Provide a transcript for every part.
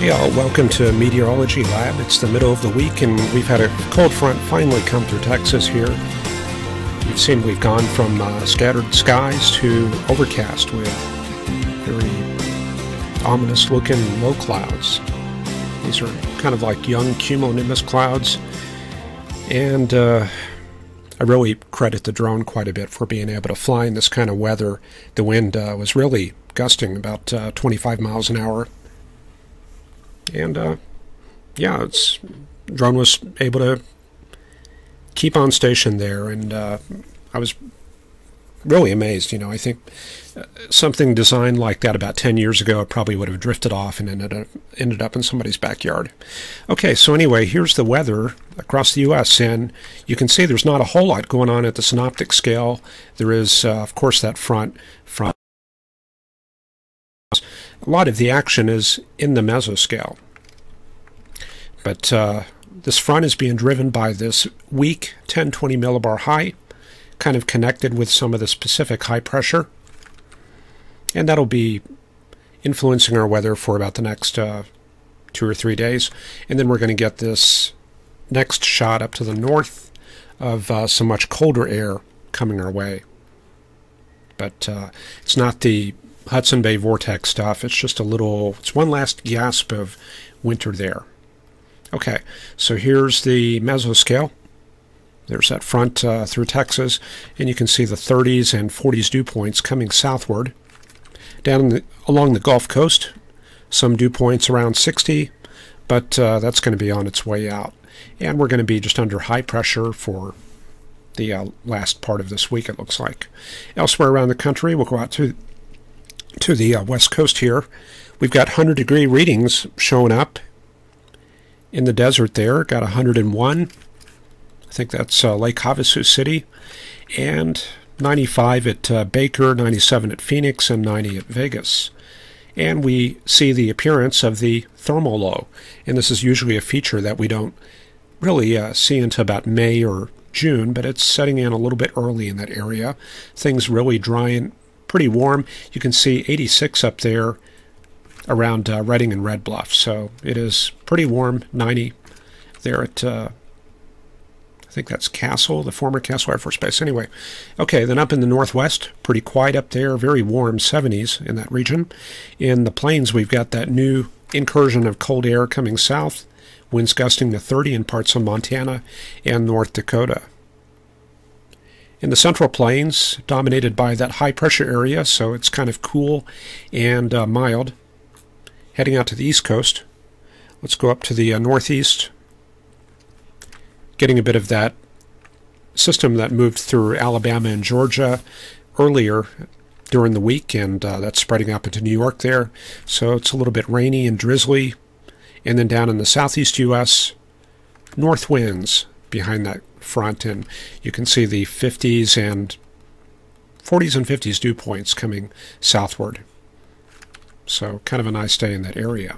Hey all, welcome to Meteorology Lab. It's the middle of the week and we've had a cold front finally come through Texas here. You've seen we've gone from scattered skies to overcast with very ominous looking low clouds. These are kind of like young cumulonimbus clouds, and I really credit the drone quite a bit for being able to fly in this kind of weather. The wind was really gusting about 25 miles an hour. And yeah, drone was able to keep on station there, and I was really amazed. You know, I think something designed like that about 10 years ago, it probably would have drifted off and ended up in somebody's backyard. Okay, so anyway, here's the weather across the U.S., and you can see there's not a whole lot going on at the synoptic scale. There is, of course, that front. A lot of the action is in the mesoscale. But this front is being driven by this weak 1020 millibar high, kind of connected with some of the specific high pressure. And that'll be influencing our weather for about the next 2 or 3 days. And then we're going to get this next shot up to the north of some much colder air coming our way. But it's not the Hudson Bay vortex stuff. It's just it's one last gasp of winter there. Okay, so here's the mesoscale. There's that front through Texas, and you can see the 30s and 40s dew points coming southward. Down along the Gulf Coast, some dew points around 60, but that's going to be on its way out. And we're going to be just under high pressure for the last part of this week, it looks like. Elsewhere around the country, we'll go out to the west coast here. We've got 100-degree readings showing up in the desert there. Got 101. I think that's Lake Havasu City. And 95 at Baker, 97 at Phoenix, and 90 at Vegas. And we see the appearance of the thermal low. And this is usually a feature that we don't really see until about May or June, but it's setting in a little bit early in that area. Things really dry and pretty warm. You can see 86 up there around Redding and Red Bluff. So it is pretty warm. 90 there at, I think that's Castle, the former Castle Air Force Base. Anyway, okay, then up in the northwest, pretty quiet up there. Very warm, 70s in that region. In the plains, we've got that new incursion of cold air coming south. Winds gusting to 30 in parts of Montana and North Dakota. In the central plains, dominated by that high-pressure area, so it's kind of cool and mild. Heading out to the east coast, let's go up to the northeast, getting a bit of that system that moved through Alabama and Georgia earlier during the week, and that's spreading up into New York there. So it's a little bit rainy and drizzly. And then down in the southeast U.S., north winds behind that front, and you can see the 40s and 50s dew points coming southward. So kind of a nice day in that area.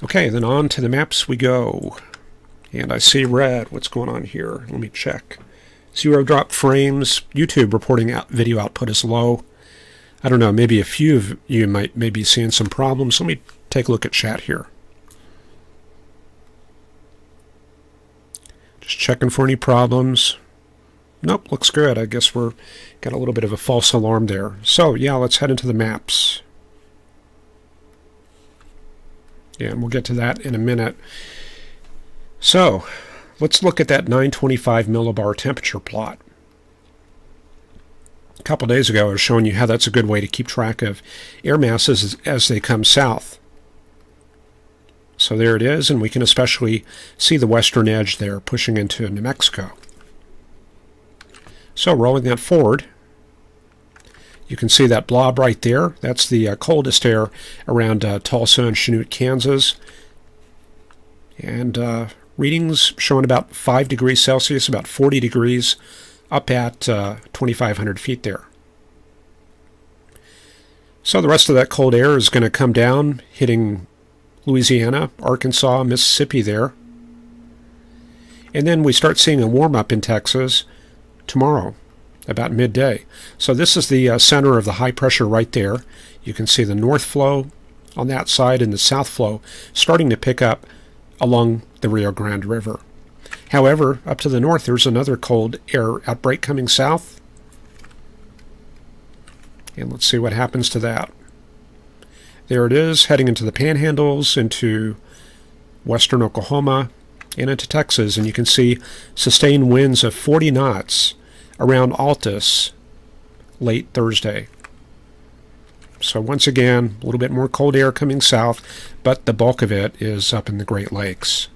Okay, then on to the maps we go. And I see red. What's going on here? Let me check. 0 drop frames. YouTube reporting out video output is low. I don't know, maybe a few of you might be seeing some problems. Let me take a look at chat here. Just checking for any problems. Nope, looks good. I guess we're got a little bit of a false alarm there. So yeah, let's head into the maps. Yeah, and we'll get to that in a minute. So let's look at that 925 millibar temperature plot. A couple days ago I was showing you how that's a good way to keep track of air masses as they come south. So there it is, and we can especially see the western edge there pushing into New Mexico. So rolling that forward, you can see that blob right there. That's the coldest air around Tulsa and Chanute, Kansas. And readings showing about 5 degrees Celsius, about 40 degrees, up at 2,500 feet there. So the rest of that cold air is going to come down, hitting Louisiana, Arkansas, Mississippi there. And then we start seeing a warm-up in Texas tomorrow, about midday. So this is the center of the high pressure right there. You can see the north flow on that side and the south flow starting to pick up along the Rio Grande River. However, up to the north, there's another cold air outbreak coming south. And let's see what happens to that. There it is, heading into the Panhandles, into western Oklahoma, and into Texas. And you can see sustained winds of 40 knots around Altus late Thursday. So once again, a little bit more cold air coming south, but the bulk of it is up in the Great Lakes.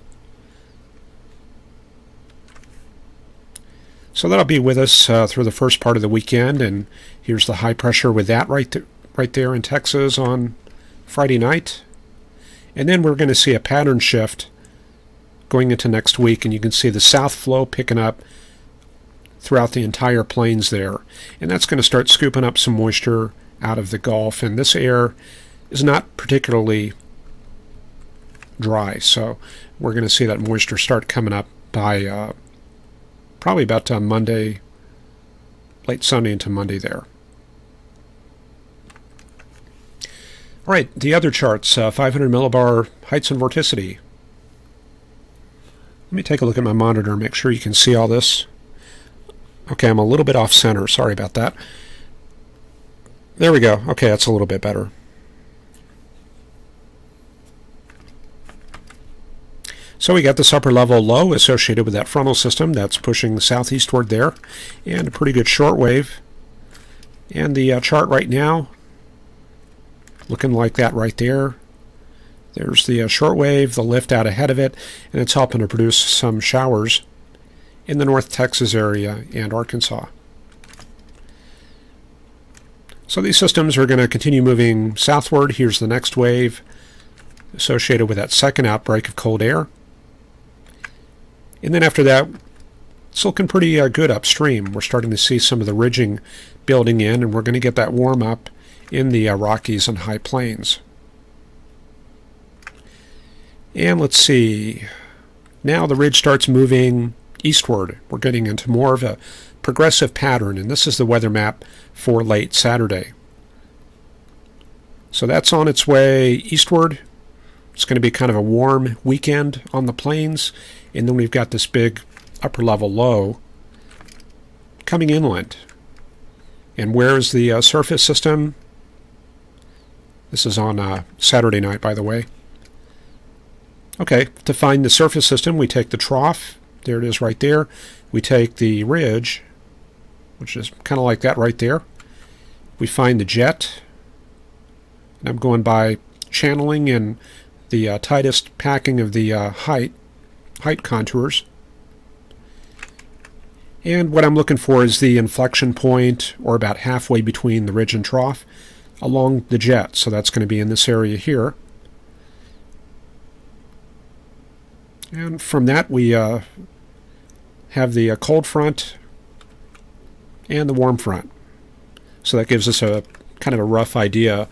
So that'll be with us through the first part of the weekend, and here's the high pressure with that right there in Texas on Friday night. And then we're going to see a pattern shift going into next week, and you can see the south flow picking up throughout the entire plains there. And that's going to start scooping up some moisture out of the Gulf, and this air is not particularly dry, so we're going to see that moisture start coming up by probably about Monday, late Sunday into Monday there. All right, the other charts, 500 millibar heights and vorticity. Let me take a look at my monitor and make sure you can see all this. Okay, I'm a little bit off center. Sorry about that. There we go. Okay, that's a little bit better. So we got this upper level low associated with that frontal system that's pushing southeastward there, and a pretty good short wave. And the chart right now, looking like that right there. There's the short wave, the lift out ahead of it, and it's helping to produce some showers in the North Texas area and Arkansas. So these systems are going to continue moving southward. Here's the next wave associated with that second outbreak of cold air. And then after that, it's looking pretty good upstream. We're starting to see some of the ridging building in, and we're going to get that warm up in the Rockies and High Plains. And let's see. Now the ridge starts moving eastward. We're getting into more of a progressive pattern, and this is the weather map for late Saturday. So that's on its way eastward. It's going to be kind of a warm weekend on the plains, and then we've got this big upper level low coming inland. And where is the surface system? This is on Saturday night, by the way. Okay, to find the surface system, we take the trough. There it is right there. We take the ridge, which is kind of like that right there. We find the jet. And I'm going by channeling and the tightest packing of the height contours. And what I'm looking for is the inflection point, or about halfway between the ridge and trough, along the jet. So that's going to be in this area here. And from that we have the cold front and the warm front. So that gives us a kind of a rough idea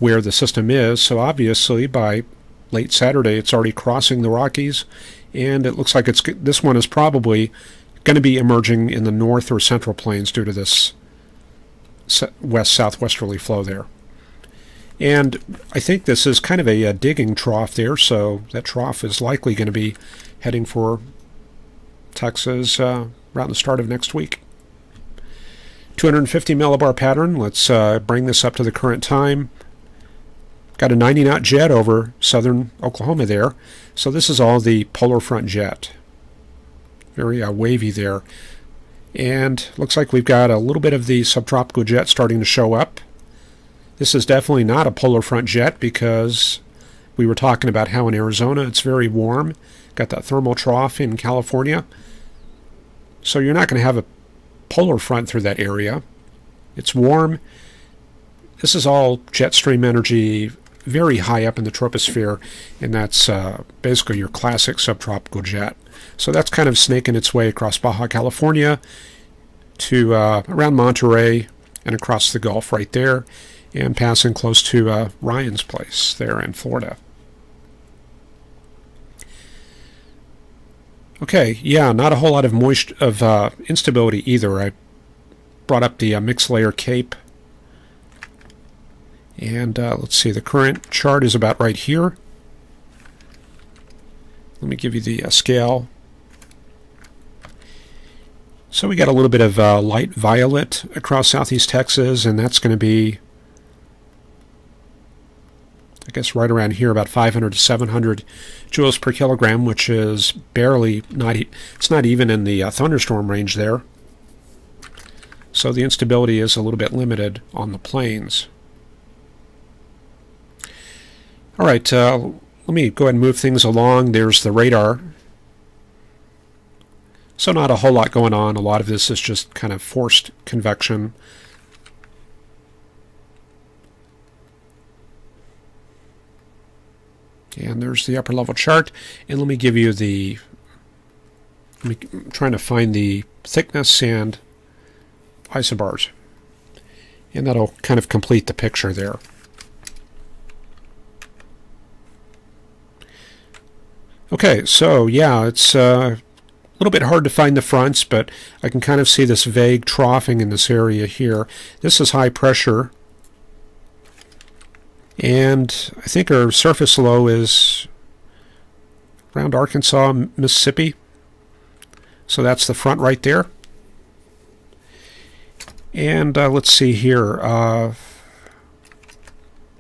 where the system is. So obviously by late Saturday it's already crossing the Rockies, and it looks like this one is probably going to be emerging in the north or central plains due to this west-southwesterly flow there. And I think this is kind of a digging trough there, so that trough is likely going to be heading for Texas around the start of next week. 250 millibar pattern. Let's bring this up to the current time. Got a 90 knot jet over southern Oklahoma there. So this is all the polar front jet. Very wavy there. And looks like we've got a little bit of the subtropical jet starting to show up. This is definitely not a polar front jet, because we were talking about how in Arizona it's very warm. Got that thermal trough in California. So you're not going to have a polar front through that area. It's warm. This is all jet stream energy very high up in the troposphere, and that's basically your classic subtropical jet. So that's kind of snaking its way across Baja California to around Monterey and across the Gulf right there, and passing close to Ryan's place there in Florida. Okay, yeah, not a whole lot of instability either. I brought up the mixed layer cape, And let's see, the current chart is about right here. Let me give you the scale. So we got a little bit of light violet across southeast Texas, and that's going to be, I guess, right around here, about 500 to 700 joules per kilogram, which is barely, it's not even in the thunderstorm range there. So the instability is a little bit limited on the plains. All right, let me go ahead and move things along. There's the radar. So not a whole lot going on. A lot of this is just kind of forced convection. And there's the upper level chart. And let me give you the, I'm trying to find the thickness and isobars. And that'll kind of complete the picture there. Okay, so yeah, it's a little bit hard to find the fronts, but I can kind of see this vague troughing in this area here. This is high pressure. And I think our surface low is around Arkansas, Mississippi. So that's the front right there. And let's see here.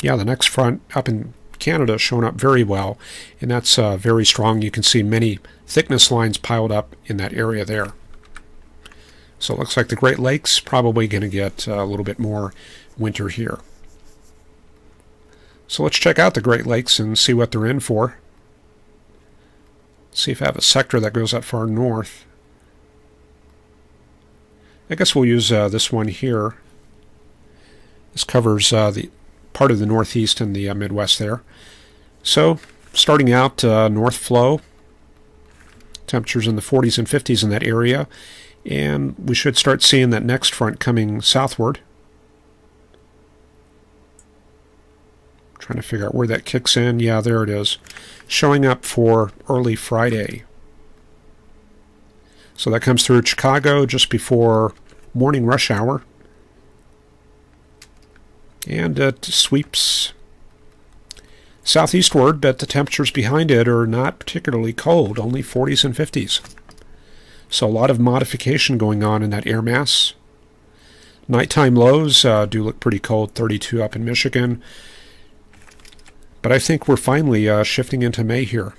Yeah, the next front up in Canada is showing up very well, and that's very strong. You can see many thickness lines piled up in that area there. So it looks like the Great Lakes probably going to get a little bit more winter here. So let's check out the Great Lakes and see what they're in for. See if I have a sector that goes that far north. I guess we'll use this one here. This covers the part of the Northeast and the Midwest there. So, starting out, north flow, temperatures in the 40s and 50s in that area, and we should start seeing that next front coming southward. Trying to figure out where that kicks in. Yeah, there it is. Showing up for early Friday. So that comes through Chicago just before morning rush hour. And it sweeps southeastward, but the temperatures behind it are not particularly cold, only 40s and 50s. So a lot of modification going on in that air mass. Nighttime lows do look pretty cold, 32 up in Michigan. But I think we're finally shifting into May here.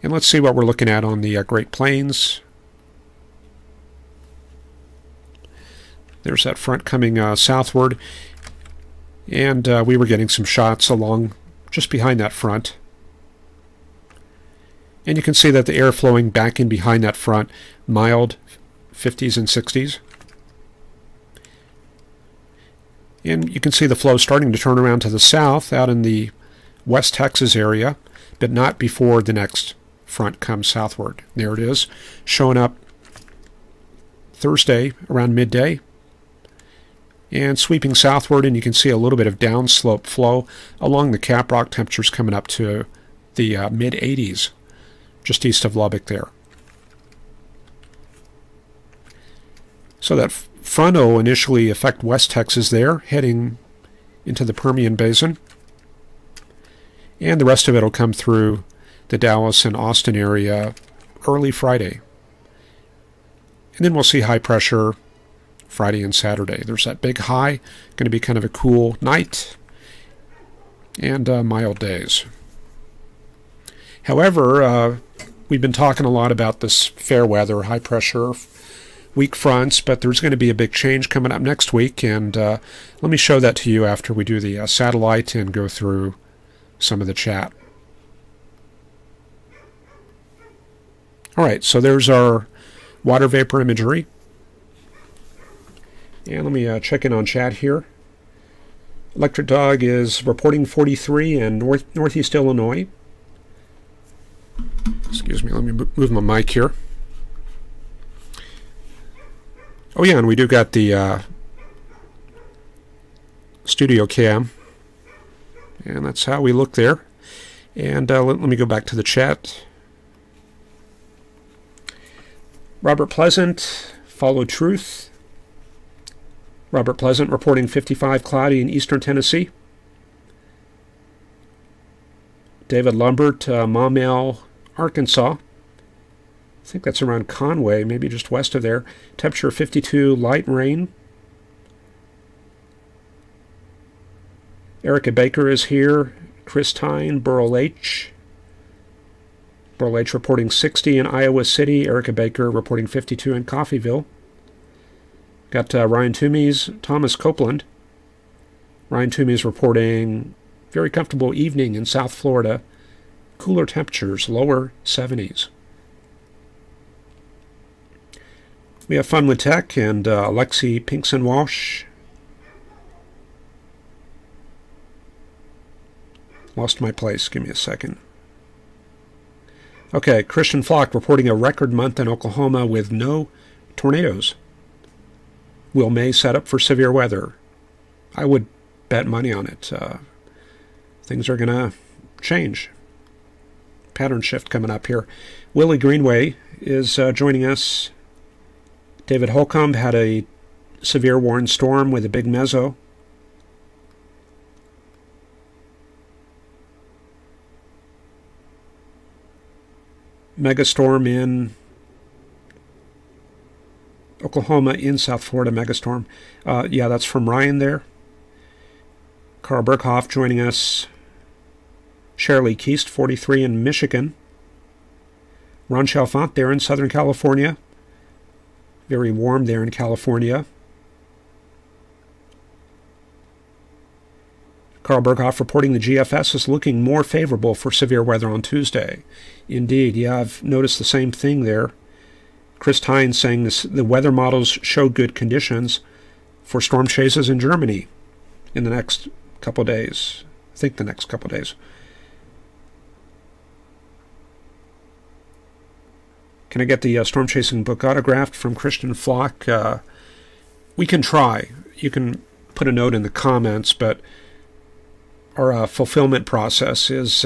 And let's see what we're looking at on the Great Plains. There's that front coming southward, and we were getting some shots along just behind that front. And you can see that the air flowing back in behind that front, mild 50s and 60s. And you can see the flow starting to turn around to the south out in the West Texas area, but not before the next front comes southward. There it is, showing up Thursday around midday. And sweeping southward, and you can see a little bit of downslope flow along the caprock, temperatures coming up to the mid-80s, just east of Lubbock there. So that front will initially affect West Texas there, heading into the Permian Basin. And the rest of it will come through the Dallas and Austin area early Friday. And then we'll see high pressure Friday and Saturday. There's that big high, going to be kind of a cool night, and mild days. However, we've been talking a lot about this fair weather, high pressure, weak fronts, but there's going to be a big change coming up next week, and let me show that to you after we do the satellite and go through some of the chat. Alright, so there's our water vapor imagery. And let me check in on chat here. Electric Dog is reporting 43 in northeast Illinois. Excuse me, let me move my mic here. Oh yeah, and we do got the studio cam. And that's how we look there. And let me go back to the chat. Robert Pleasant, Follow Truth. Robert Pleasant reporting 55 cloudy in eastern Tennessee. David Lumbert, Maumelle, Arkansas. I think that's around Conway, maybe just west of there. Temperature 52, light rain. Erica Baker is here. Chris Tyne, Burl H. Burl H reporting 60 in Iowa City. Erica Baker reporting 52 in Coffeyville. Got Ryan Toomey's, Thomas Copeland. Ryan Toomey's reporting very comfortable evening in South Florida. Cooler temperatures, lower 70s. We have Fun with Tech and Alexi Pinkson-Walsh. Lost my place. Give me a second. Okay, Christian Flock reporting a record month in Oklahoma with no tornadoes. Will May set up for severe weather? I would bet money on it. Things are going to change. Pattern shift coming up here. Willie Greenway is joining us. David Holcomb had a severe warned storm with a big meso. Megastorm in Oklahoma, in South Florida, megastorm. Yeah, that's from Ryan there. Carl Berghoff joining us. Shirley Keast, 43 in Michigan. Ron Chalfant there in Southern California. Very warm there in California. Carl Berghoff reporting the GFS is looking more favorable for severe weather on Tuesday. Indeed, yeah, I've noticed the same thing there. Chris Tyne saying the weather models show good conditions for storm chases in Germany in the next couple of days. I think the next couple of days. Can I get the storm chasing book autographed from Christian Flock? We can try. You can put a note in the comments, but our fulfillment process is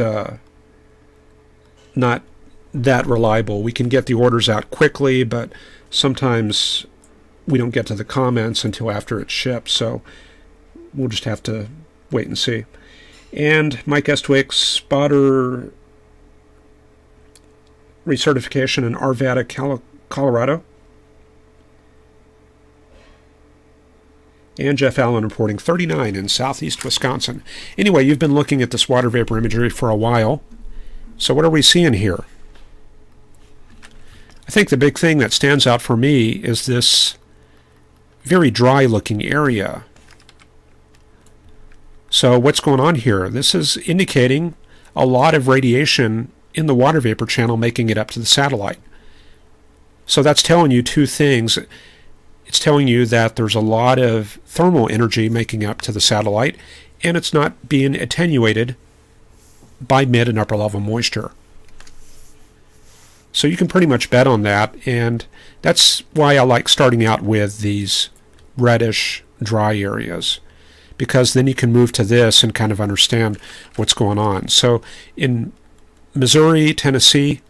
not that reliable. We can get the orders out quickly, but sometimes we don't get to the comments until after it's shipped, so we'll just have to wait and see. And Mike Estwick's spotter recertification in Arvada, Colorado. And Jeff Allen reporting 39 in southeast Wisconsin. Anyway, you've been looking at this water vapor imagery for a while. So what are we seeing here? I think the big thing that stands out for me is this very dry looking area. So what's going on here? This is indicating a lot of radiation in the water vapor channel making it up to the satellite. So that's telling you two things. It's telling you that there's a lot of thermal energy making up to the satellite, and it's not being attenuated by mid and upper level moisture. So you can pretty much bet on that, and that's why I like starting out with these reddish dry areas, because then you can move to this and kind of understand what's going on. So in Missouri, Tennessee,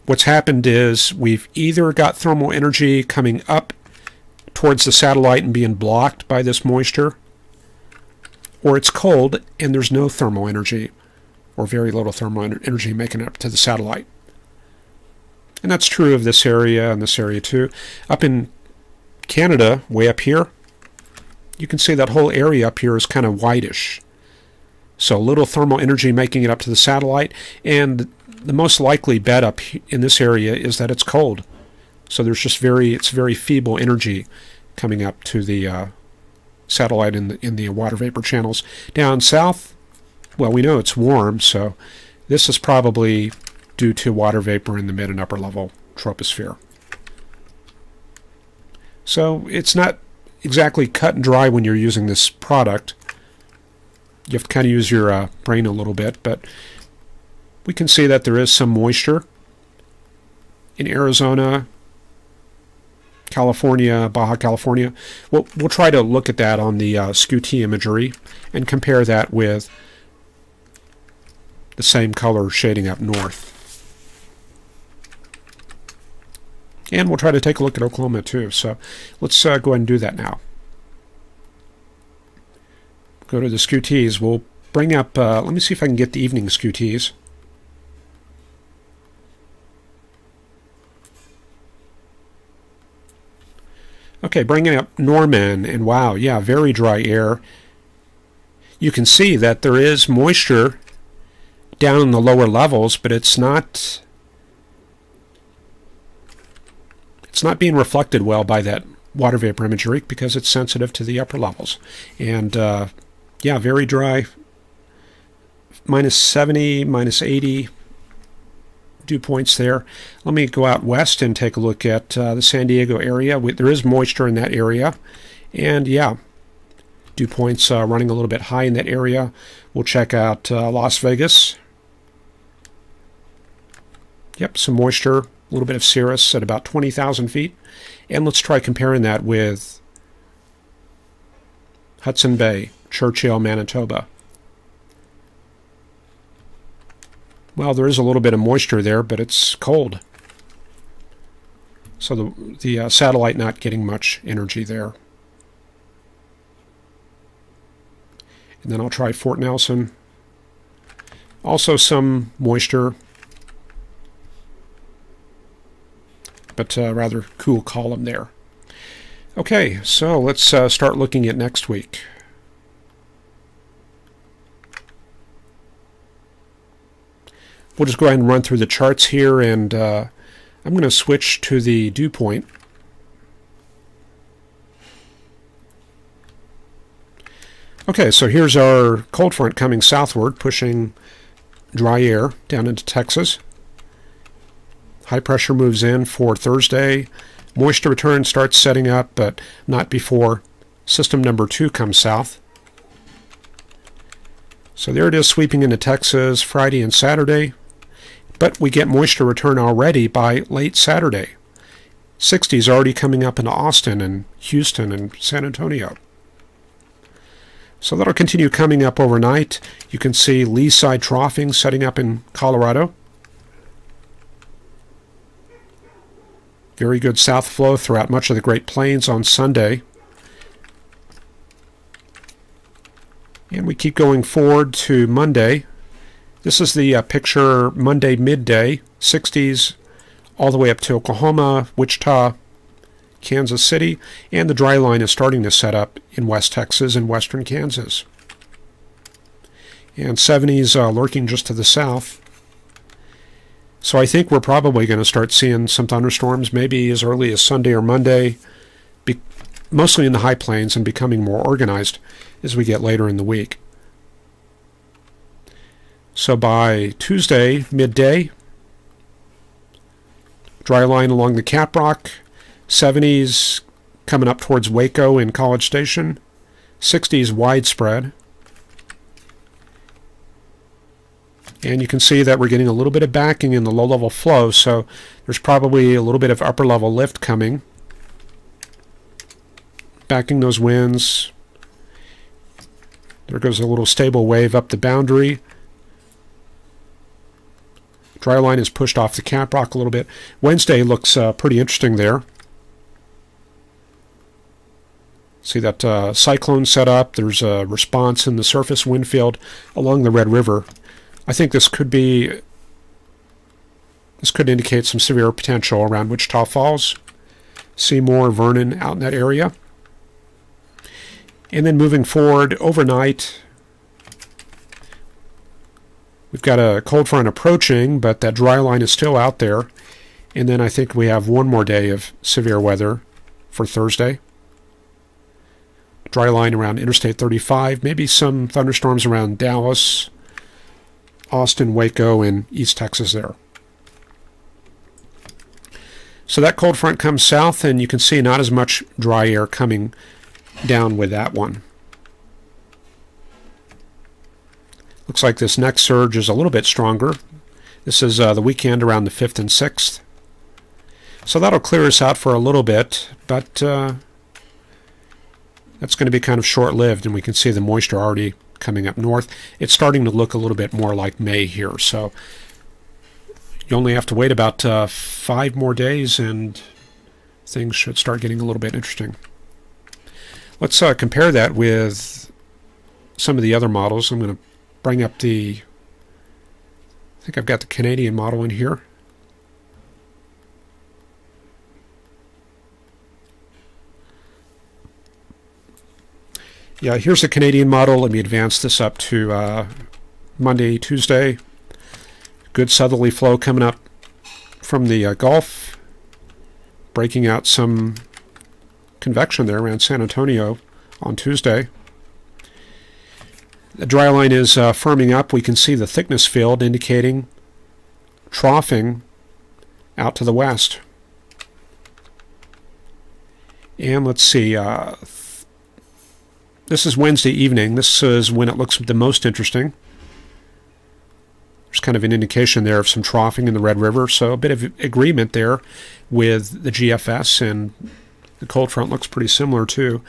what's happened is we've either got thermal energy coming up towards the satellite and being blocked by this moisture, or it's cold and there's no thermal energy or very little thermal energy making it up to the satellite. And that's true of this area and this area too. Up in Canada, way up here, you can see that whole area up here is kind of whitish. So little thermal energy making it up to the satellite, and the most likely bet up in this area is that it's cold. So there's just it's very feeble energy coming up to the satellite in the water vapor channels. Down south, well, we know it's warm, so this is probably due to water vapor in the mid and upper level troposphere. So it's not exactly cut and dry when you're using this product. You have to kind of use your brain a little bit, but we can see that there is some moisture in Arizona, California, Baja California. We'll try to look at that on the SCU-T imagery and compare that with the same color shading up north. And we'll try to take a look at Oklahoma too. So let's go ahead and do that now. Go to the SKUTs. We'll bring up, let me see if I can get the evening SKUTs. Okay, bringing up Norman, and wow, yeah, very dry air. You can see that there is moisture down in the lower levels, but it's not being reflected well by that water vapor imagery because it's sensitive to the upper levels. And yeah, very dry. -70, -80 dew points there. Let me go out west and take a look at the San Diego area. There is moisture in that area, and yeah, dew points running a little bit high in that area. We'll check out Las Vegas. Yep, some moisture, a little bit of cirrus at about 20,000 feet. And let's try comparing that with Hudson Bay, Churchill, Manitoba. Well, there is a little bit of moisture there, but it's cold. So the satellite not getting much energy there. And then I'll try Fort Nelson. Also some moisture, but rather cool column there. Okay, so let's start looking at next week. We'll just go ahead and run through the charts here, and I'm going to switch to the dew point. Okay, so here's our cold front coming southward, pushing dry air down into Texas. High pressure moves in for Thursday. Moisture return starts setting up, but not before system number 2 comes south. So there it is, sweeping into Texas Friday and Saturday. But we get moisture return already by late Saturday. 60s already coming up into Austin and Houston and San Antonio. So that'll continue coming up overnight. You can see lee side troughing setting up in Colorado. Very good south flow throughout much of the Great Plains on Sunday. And we keep going forward to Monday. This is the picture Monday midday, 60s all the way up to Oklahoma, Wichita, Kansas City, and the dry line is starting to set up in West Texas and western Kansas. And 70s lurking just to the south. So I think we're probably going to start seeing some thunderstorms maybe as early as Sunday or Monday, mostly in the high plains and becoming more organized as we get later in the week. So by Tuesday, midday, dry line along the Caprock, 70s coming up towards Waco and College Station, 60s widespread. And you can see that we're getting a little bit of backing in the low-level flow, so there's probably a little bit of upper-level lift coming. Backing those winds. There goes a little stable wave up the boundary. Dry line is pushed off the Caprock a little bit. Wednesday looks pretty interesting there. See that cyclone set up. There's a response in the surface wind field along the Red River. I think this could indicate some severe potential around Wichita Falls, Seymour, Vernon, out in that area. And then moving forward overnight, we've got a cold front approaching, but that dry line is still out there. And then I think we have one more day of severe weather for Thursday. Dry line around Interstate 35, maybe some thunderstorms around Dallas, Austin, Waco, and East Texas there. So that cold front comes south, and you can see not as much dry air coming down with that one. Looks like this next surge is a little bit stronger. This is the weekend around the 5th and 6th. So that'll clear us out for a little bit, but that's going to be kind of short-lived, and we can see the moisture already coming up north. It's starting to look a little bit more like May here, so you only have to wait about 5 more days, and things should start getting a little bit interesting. Let's compare that with some of the other models. I'm going to bring up I think I've got the Canadian model in here. Yeah, here's the Canadian model. Let me advance this up to Monday, Tuesday. Good southerly flow coming up from the Gulf, breaking out some convection there around San Antonio on Tuesday. The dry line is firming up. We can see the thickness field indicating troughing out to the west. And let's see, this is Wednesday evening. This is when it looks the most interesting. There's kind of an indication there of some troughing in the Red River, so a bit of agreement there with the GFS, and the cold front looks pretty similar too.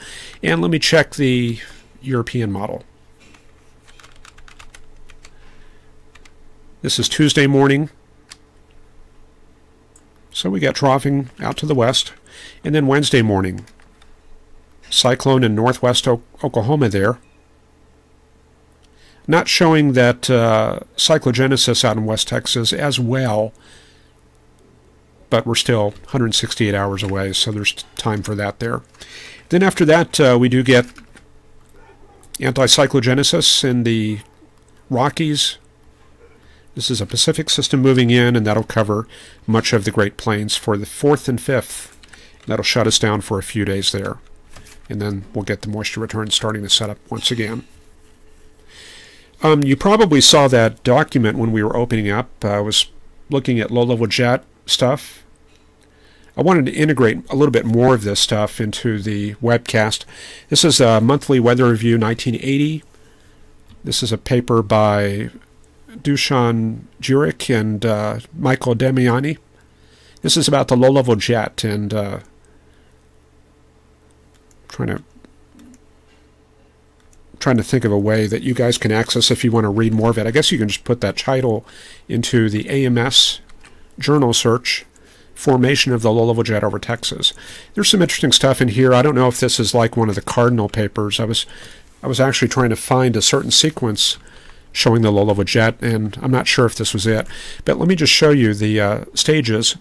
And let me check the European model. This is Tuesday morning. So we got troughing out to the west. And then Wednesday morning, cyclone in northwest Oklahoma there. Not showing that cyclogenesis out in West Texas as well, but we're still 168 hours away, so there's time for that there. Then after that, we do get anticyclogenesis in the Rockies. This is a Pacific system moving in, and that'll cover much of the Great Plains for the 4th and 5th. That'll shut us down for a few days there. And then we'll get the moisture return starting to set up once again. You probably saw that document when we were opening up. I was looking at low-level jet stuff. I wanted to integrate a little bit more of this stuff into the webcast. This is a monthly weather review 1980. This is a paper by Dusan Jurek and Michael Damiani. This is about the low-level jet, and trying to think of a way that you guys can access if you want to read more of it. I guess you can just put that title into the AMS journal search, Formation of the Low-Level Jet over Texas. There's some interesting stuff in here. I don't know if this is like one of the cardinal papers. I was actually trying to find a certain sequence showing the low-level jet, and I'm not sure if this was it. But let me just show you the stages.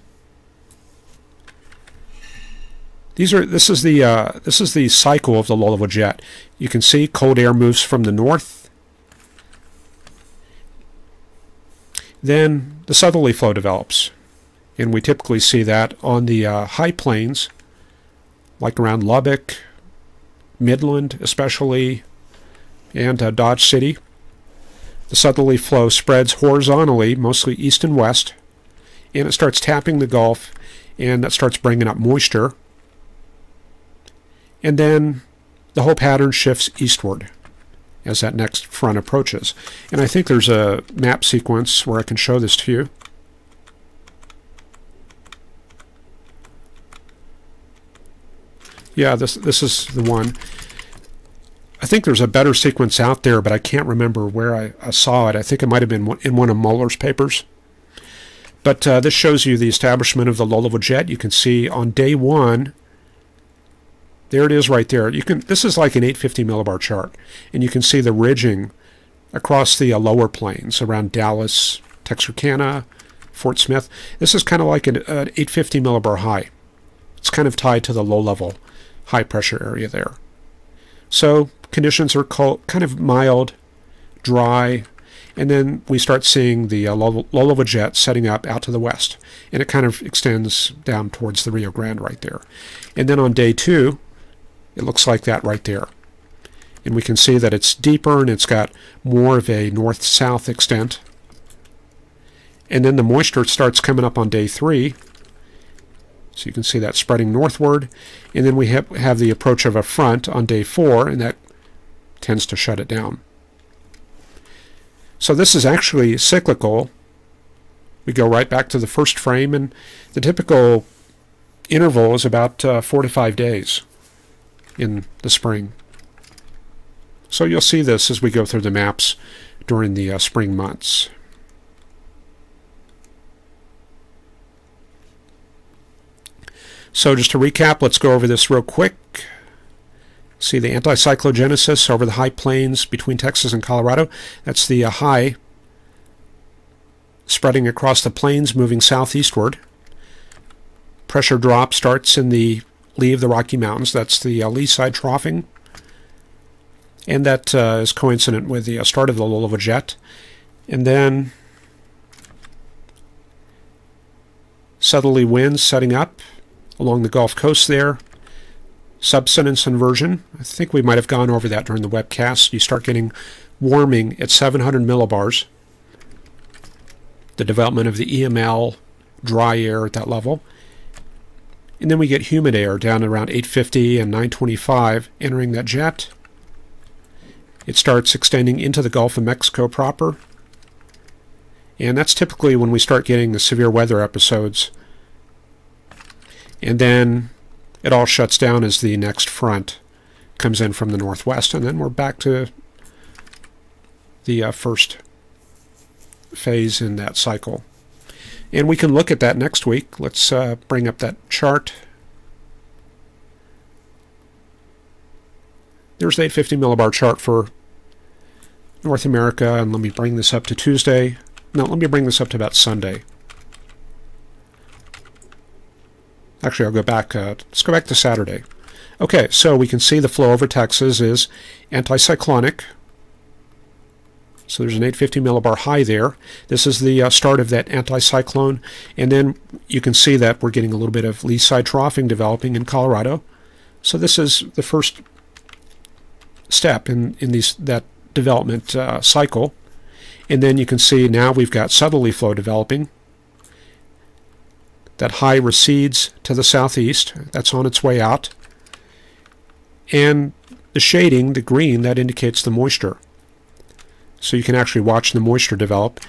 This is the cycle of the low-level jet. You can see cold air moves from the north. Then the southerly flow develops. And we typically see that on the high plains, like around Lubbock, Midland especially, and Dodge City. The southerly flow spreads horizontally, mostly east and west, and it starts tapping the Gulf, and that starts bringing up moisture. And then the whole pattern shifts eastward as that next front approaches. And I think there's a map sequence where I can show this to you. Yeah, this is the one. I think there's a better sequence out there, but I can't remember where I saw it. I think it might have been in one of Mueller's papers. But this shows you the establishment of the low-level jet. You can see on day 1, there it is right there. This is like an 850 millibar chart, and you can see the ridging across the lower plains around Dallas, Texarkana, Fort Smith. This is kind of like an 850 millibar high. It's kind of tied to the low-level high pressure area there. So conditions are kind of mild, dry, and then we start seeing the low-level jet setting up out to the west, and it kind of extends down towards the Rio Grande right there. And then on day 2, it looks like that right there. And we can see that it's deeper and it's got more of a north-south extent. And then the moisture starts coming up on day 3. So you can see that spreading northward. And then we have the approach of a front on day 4, and that tends to shut it down. So this is actually cyclical. We go right back to the first frame, and the typical interval is about 4 to 5 days in the spring. So you'll see this as we go through the maps during the spring months. So just to recap, let's go over this real quick. See the anticyclogenesis over the high plains between Texas and Colorado. That's the high spreading across the plains, moving southeastward. Pressure drop starts in the lee of the Rocky Mountains. That's the lee side troughing. And that is coincident with the start of the lull of a jet. And then southerly winds setting up along the Gulf Coast there. Subsidence inversion. I think we might have gone over that during the webcast. You start getting warming at 700 millibars. The development of the EML, dry air at that level. And then we get humid air down around 850 and 925 entering that jet. It starts extending into the Gulf of Mexico proper. And that's typically when we start getting the severe weather episodes. And then it all shuts down as the next front comes in from the northwest. And then we're back to the first phase in that cycle. And we can look at that next week. Let's bring up that chart. There's the 850 millibar chart for North America, and let me bring this up to Tuesday. No, let me bring this up to about Sunday. Actually, I'll go back. Let's go back to Saturday. Okay, so we can see the flow over Texas is anticyclonic. So there's an 850 millibar high there. This is the start of that anticyclone, and then you can see that we're getting a little bit of lee side troughing developing in Colorado. So this is the first step in that development cycle. And then you can see now we've got southerly flow developing. That high recedes to the southeast. That's on its way out. And the shading, the green, that indicates the moisture. So you can actually watch the moisture develop.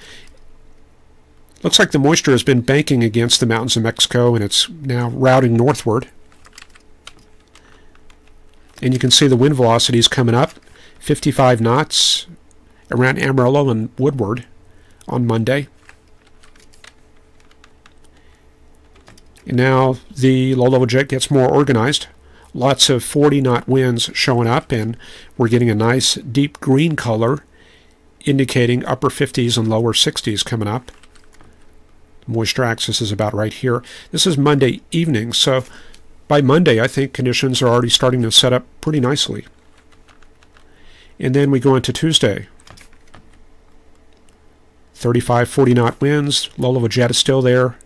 Looks like the moisture has been banking against the mountains of Mexico, and it's now routing northward. And you can see the wind velocities coming up, 55 knots around Amarillo and Woodward on Monday. And now the low-level jet gets more organized. Lots of 40-knot winds showing up, and we're getting a nice deep green color indicating upper 50s and lower 60s coming up. The moisture axis is about right here. This is Monday evening, so by Monday I think conditions are already starting to set up pretty nicely. And then we go into Tuesday. 35, 40-knot winds. Low-level jet is still there.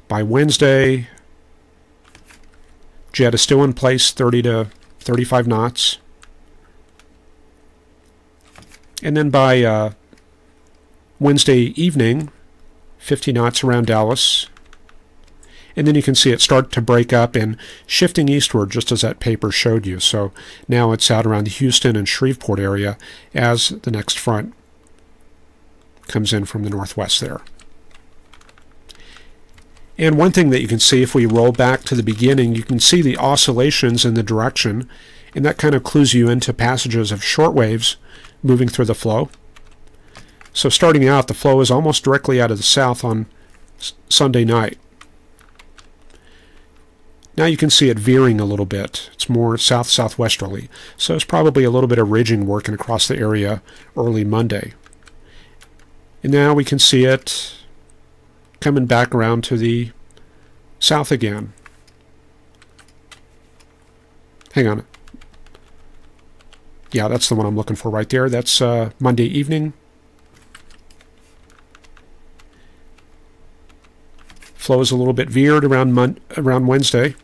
By Wednesday, jet is still in place, 30 to 35 knots. And then by Wednesday evening, 50 knots around Dallas. And then you can see it start to break up and shifting eastward, just as that paper showed you. So now it's out around the Houston and Shreveport area as the next front comes in from the northwest there. And one thing that you can see, if we roll back to the beginning, you can see the oscillations in the direction, and that kind of clues you into passages of short waves moving through the flow. So starting out, the flow is almost directly out of the south on Sunday night. Now you can see it veering a little bit. It's more south-southwesterly. So it's probably a little bit of ridging working across the area early Monday. And now we can see it coming back around to the south again. Hang on. Yeah, that's the one I'm looking for right there. That's Monday evening. Flow is a little bit veered around Wednesday.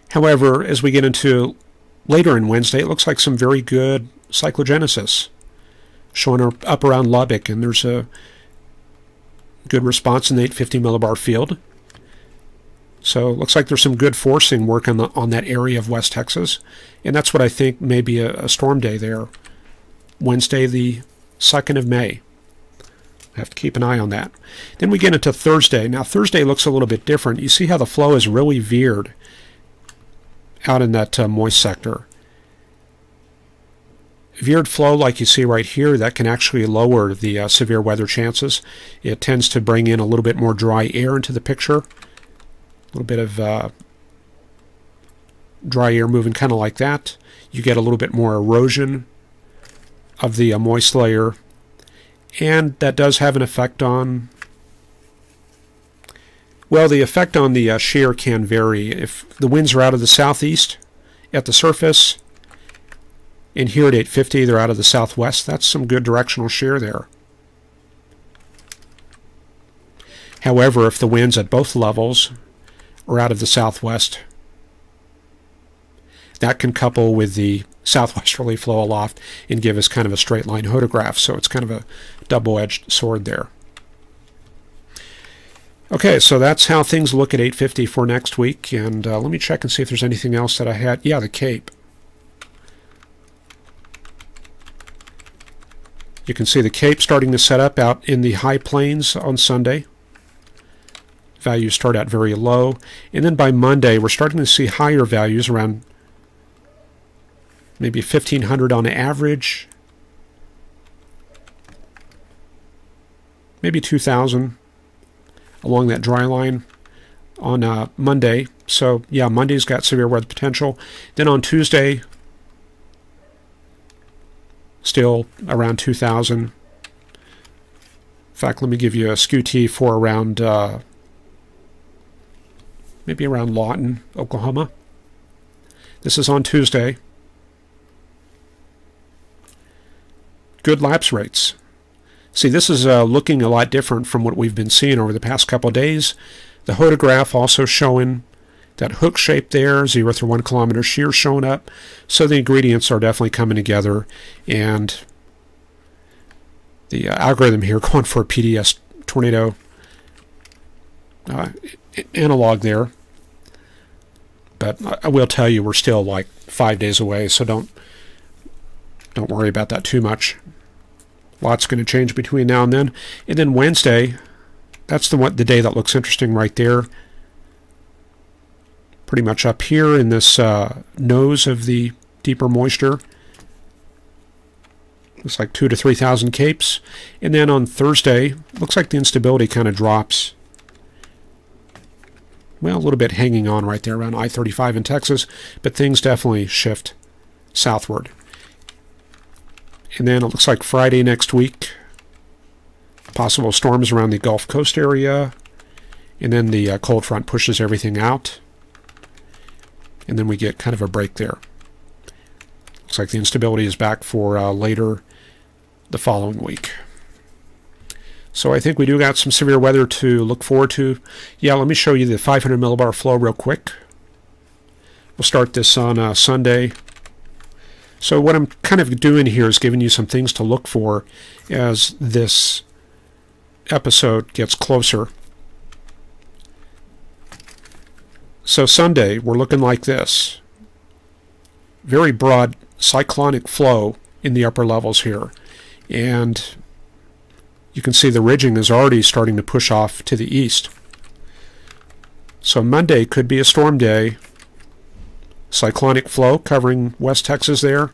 However, as we get into later in Wednesday, it looks like some very good cyclogenesis showing up around Lubbock, and there's a good response in the 850 millibar field. So it looks like there's some good forcing work on that area of West Texas, and that's what I think may be a storm day there. Wednesday, the 2nd of May. I have to keep an eye on that. Then we get into Thursday. Now Thursday looks a little bit different. You see how the flow is really veered out in that moist sector. veered flow like you see right here, that can actually lower the severe weather chances. It tends to bring in a little bit more dry air into the picture. A little bit of dry air moving kind of like that. You get a little bit more erosion of the moist layer. And that does have an effect on... Well, the effect on the shear can vary. If the winds are out of the southeast at the surface, and here at 850 they're out of the southwest, that's some good directional shear there. However, if the winds at both levels are out of the southwest, that can couple with the southwesterly flow aloft and give us kind of a straight line photograph. So it's kind of a double-edged sword there. Okay, so that's how things look at 850 for next week. And let me check and see if there's anything else that I had. Yeah, the Cape. You can see the Cape starting to set up out in the high plains on Sunday. Values start out very low. And then by Monday, we're starting to see higher values around maybe 1,500 on average. Maybe 2,000 along that dry line on Monday. So, yeah, Monday's got severe weather potential. Then on Tuesday, still around 2,000. In fact, let me give you a skew-T for around, maybe around Lawton, Oklahoma. This is on Tuesday. Good lapse rates. See, this is looking a lot different from what we've been seeing over the past couple of days. The photograph also showing that hook shape there, 0 through 1 kilometer shear showing up. So the ingredients are definitely coming together, and the algorithm here going for a PDS tornado analog there. But I will tell you, we're still like 5 days away, so don't worry about that too much. Lots going to change between now and then. And then Wednesday, that's the day that looks interesting right there. Pretty much up here in this nose of the deeper moisture. Looks like 2,000 to 3,000 capes. And then on Thursday, looks like the instability kind of drops. Well, a little bit hanging on right there around I-35 in Texas, but things definitely shift southward. And then it looks like Friday next week, possible storms around the Gulf Coast area, and then the cold front pushes everything out, and then we get kind of a break there. Looks like the instability is back for later the following week. So I think we do got some severe weather to look forward to. Yeah, let me show you the 500 millibar flow real quick. We'll start this on Sunday. So what I'm kind of doing here is giving you some things to look for as this episode gets closer. So Sunday, we're looking like this. Very broad cyclonic flow in the upper levels here. And you can see the ridging is already starting to push off to the east. So Monday could be a storm day. Cyclonic flow covering West Texas there.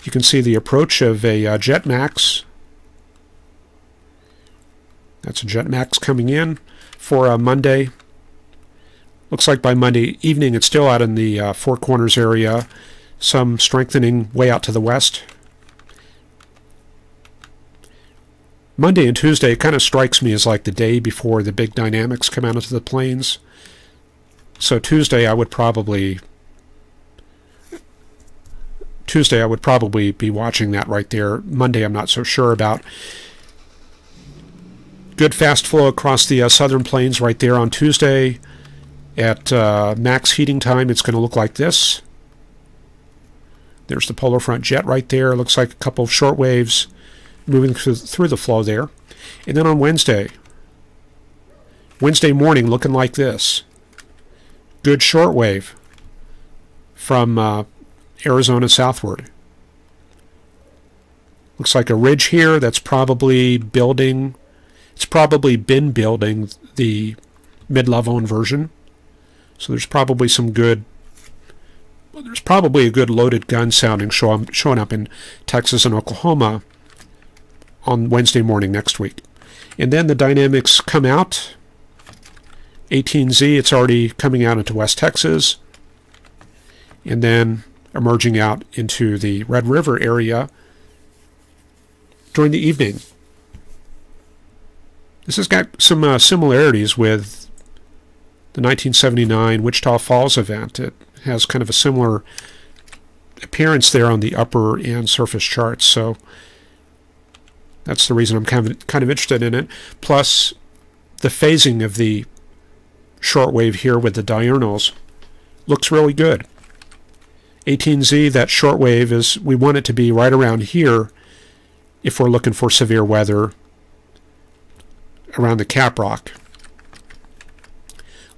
You can see the approach of a jet max. That's a jet max coming in for Monday. Looks like by Monday evening it's still out in the Four Corners area. Some strengthening way out to the west. Monday and Tuesday kind of strikes me as like the day before the big dynamics come out into the plains. So Tuesday I would probably be watching that right there. Monday I'm not so sure about. Good fast flow across the southern plains right there on Tuesday. At max heating time, it's going to look like this. There's the polar front jet right there. Looks like a couple of short waves moving through the flow there. And then on Wednesday morning looking like this. Good short wave from Arizona southward. Looks like a ridge here that's probably building. It's probably been building the mid-level inversion. So there's probably some good there's probably a good loaded gun sounding showing up in Texas and Oklahoma on Wednesday morning next week. And then the dynamics come out. 18Z, it's already coming out into West Texas, and then emerging out into the Red River area during the evening. This has got some similarities with the 1979 Wichita Falls event. It has kind of a similar appearance there on the upper and surface charts, so that's the reason I'm kind of interested in it. Plus, the phasing of the shortwave here with the diurnals looks really good. 18Z, that shortwave, is, we want it to be right around here if we're looking for severe weather around the cap rock.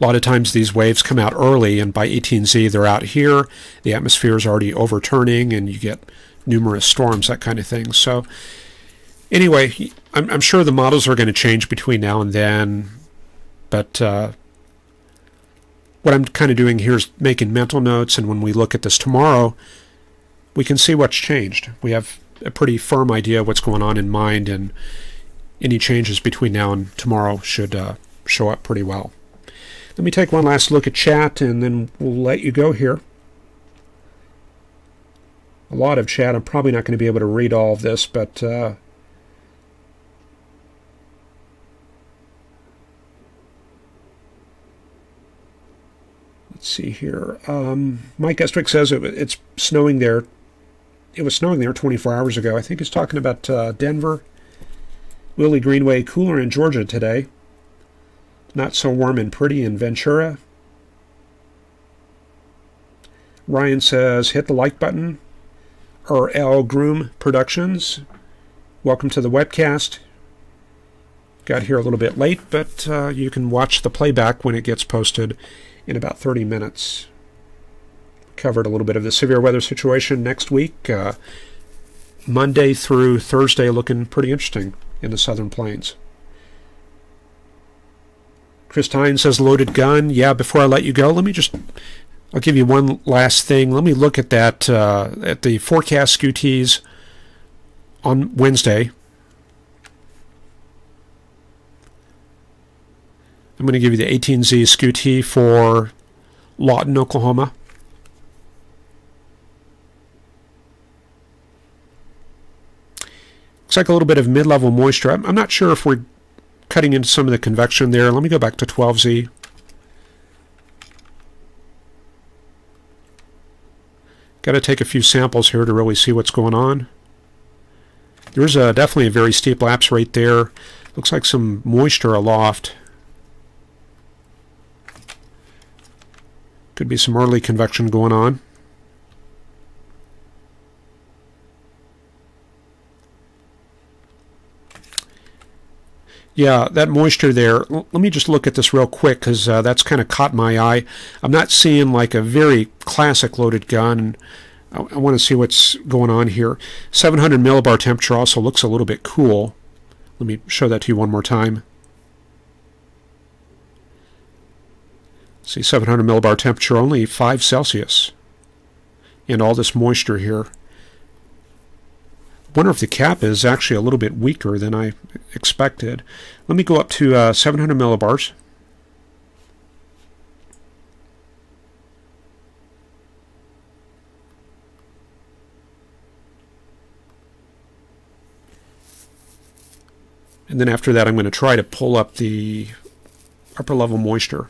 A lot of times these waves come out early, and by 18Z they're out here. The atmosphere is already overturning, and you get numerous storms, that kind of thing. So anyway, I'm sure the models are going to change between now and then, but what I'm kind of doing here is making mental notes, and when we look at this tomorrow, we can see what's changed. We have a pretty firm idea of what's going on in mind, and any changes between now and tomorrow should show up pretty well. Let me take one last look at chat, and then we'll let you go here. A lot of chat. I'm probably not going to be able to read all of this, but let's see here. Mike Estrick says it's snowing there. It was snowing there 24 hours ago. I think he's talking about Denver. Willie Greenway, cooler in Georgia today. Not so warm and pretty in Ventura. Ryan says, hit the like button. L. Groom Productions. Welcome to the webcast. Got here a little bit late, but you can watch the playback when it gets posted in about 30 minutes. Covered a little bit of the severe weather situation next week. Monday through Thursday looking pretty interesting in the southern plains. Chris Tyne says loaded gun. Yeah, before I let you go, I'll give you one last thing. Let me look at that, at the forecast scutees on Wednesday. I'm going to give you the 18Z scutee for Lawton, Oklahoma. Looks like a little bit of mid-level moisture. I'm not sure if we're cutting into some of the convection there. Let me go back to 12Z. Got to take a few samples here to really see what's going on. There's definitely a very steep lapse rate there. Looks like some moisture aloft. Could be some early convection going on. Yeah, that moisture there, let me just look at this real quick, because that's kind of caught my eye. I'm not seeing like a very classic loaded gun. I want to see what's going on here. 700 millibar temperature also looks a little bit cool. Let me show that to you one more time. See, 700 millibar temperature, only 5 Celsius. And all this moisture here. I wonder if the cap is actually a little bit weaker than I expected. Let me go up to 700 millibars. And then after that, I'm going to try to pull up the upper level moisture.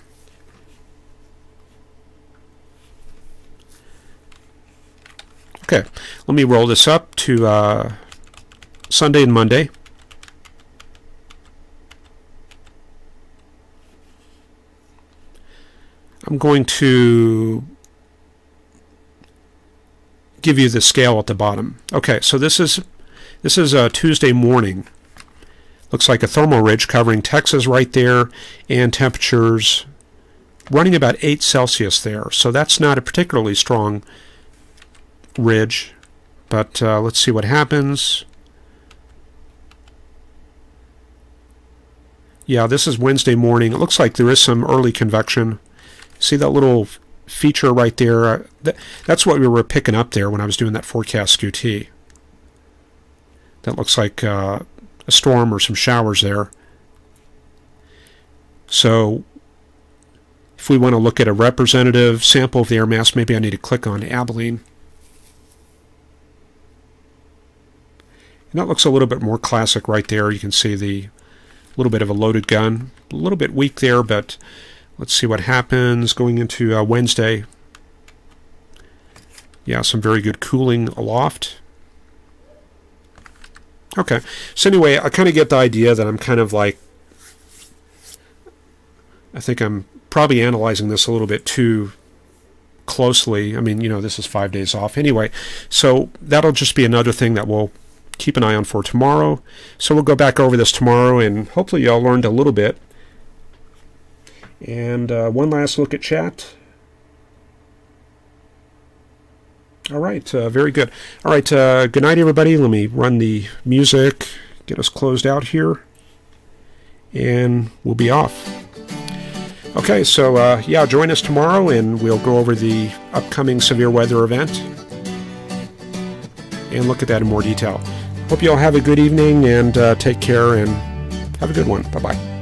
Okay, let me roll this up to Sunday and Monday. I'm going to give you the scale at the bottom. Okay, so this is Tuesday morning. Looks like a thermal ridge covering Texas right there, and temperatures running about 8 Celsius there. So that's not a particularly strong ridge, but let's see what happens. Yeah, this is Wednesday morning. It looks like there is some early convection. See that little feature right there, that's what we were picking up there when I was doing that forecast QT. That looks like a storm or some showers there. So if we want to look at a representative sample of the air mass, maybe I need to click on Abilene. And that looks a little bit more classic right there. You can see the little bit of a loaded gun. A little bit weak there, but let's see what happens going into Wednesday. Yeah, some very good cooling aloft. Okay, so anyway, I kind of get the idea that I'm kind of like, I think I'm probably analyzing this a little bit too closely. I mean, you know, this is 5 days off anyway, so that'll just be another thing that we'll keep an eye on for tomorrow. So we'll go back over this tomorrow, and hopefully y'all learned a little bit. And one last look at chat. All right, very good. All right, good night, everybody. Let me run the music, get us closed out here, and we'll be off. Okay, so yeah, join us tomorrow, and we'll go over the upcoming severe weather event and look at that in more detail. Hope you all have a good evening, and take care, and have a good one. Bye-bye.